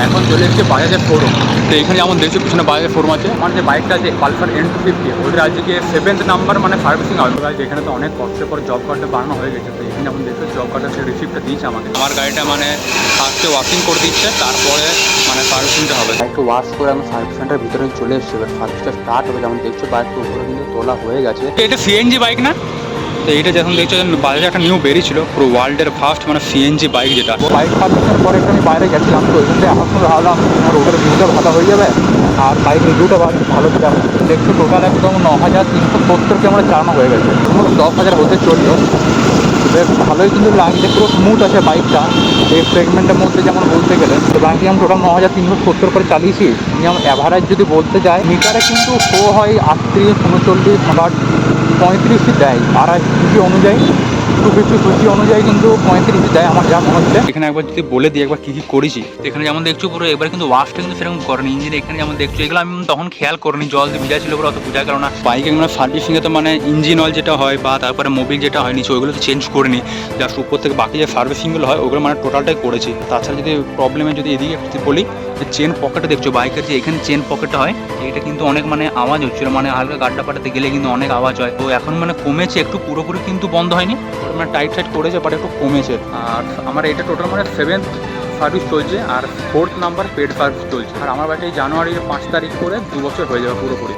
এখন চলে এসেছে বাজাজের শোরুম। তো এখানে যেমন দেখছো পিছনে বাজাজের শোরুম আছে। আমার যে বাইকটা আছে পালসার N250, ওদের আজকে 7th নাম্বার মানে সার্ভিসিং হবে। এখানে তো অনেক কষ্টের পর জব কার্ডটা বানানো হয়ে গেছে। তো এখানে যেমন দেখছো জব কার্ডের সে রিসিপ্টটা দিয়েছে আমাকে। আমার গাড়িটা মানে ফার্স্টে ওয়াশিং করে দিচ্ছে, তারপরে মানে সার্ভিসিংটা হবে। বাইকটা ওয়াশ করে আমি সার্ভিস সেন্টারের ভিতরে চলে এসেছি। এবার সার্ভিসটা স্টার্ট হবে। যেমন দেখছো বাইকটা উপরে কিন্তু তোলা হয়ে গেছে। এটা সিএনজি বাইক না? তো এইটা যখন দেখছো বাজারে একটা নিউ বেরিয়েছিল পুরো ওয়ার্ল্ডের ফার্স্ট মানে সিএনজি বাইক, যেটা বাইক সার্ভিসের পরে একটু আমি বাইরে গেছিলাম। তো ওইখান থেকে আসার সময় ভাবলাম আমার ওটার ভিউটা ভালো হয়ে যাবে আর বাইক রিভিউটা ভালো ছিল। দেখছো টোটাল একদম 9370 আমরা চালানো হয়ে গেছে, 10,000 হতে চললো। বেশ ভালোই কিন্তু লাগছে, পুরো স্মুথ আছে বাইকটা এই সেগমেন্টের মধ্যে যেমন বলতে গেলে। তো বাইকটি আমি টোটাল 9370 করে চালিয়েছি। যেমন অ্যাভারেজ যদি বলতে যাই মিটারে কিন্তু শো হয় 38, 39, বাট 35 দেয়। আর সিসি অনুযায়ী 250 সিসি অনুযায়ী কিন্তু 35 দেয় আমার যা মনে হচ্ছে। এখানে একবার যদি বলে দিই একবার কী কী করেছি। এখানে যেমন দেখছো পুরো এবার কিন্তু ওয়াশটা কিন্তু সেরকম করেনি ইঞ্জিন। এখানে যেমন দেখছো এগুলো আমি তখন খেয়াল করিনি, জল দিয়ে ভিজা ছিল বলে অত বোঝা গেল না। বাইকে মানে সার্ভিসিংয়ে তো মানে ইঞ্জিন অয়েল যেটা হয় বা তারপরে মোবিল যেটা হয় নিচে, ওইগুলো তো চেঞ্জ করিনি। জাস্ট উপর থেকে বাকি যে সার্ভিসিংগুলো হয় ওগুলো মানে টোটালটাই করেছি। তাছাড়া যদি প্রবলেমে যদি এদিকে বলি, যে চেন পকেটে দেখছো বাইকের যে এখানে চেন পকেটটা হয়, এটা কিন্তু অনেক মানে আওয়াজ হচ্ছিলো, মানে হালকা গাড্ডা পাটাতে গেলে কিন্তু অনেক আওয়াজ হয়। তো এখন মানে কমেছে একটু, পুরোপুরি কিন্তু বন্ধ হয়নি, মানে টাইট করেছে বাট একটু কমেছে। আর আমার এটা টোটাল মানে 7th সার্ভিস চলছে আর 4th নাম্বার পেড সার্ভিস চলছে। আর আমার বাড়িতে জানুয়ারির 5 তারিখ করে 2 বছর হয়ে যাবে পুরোপুরি।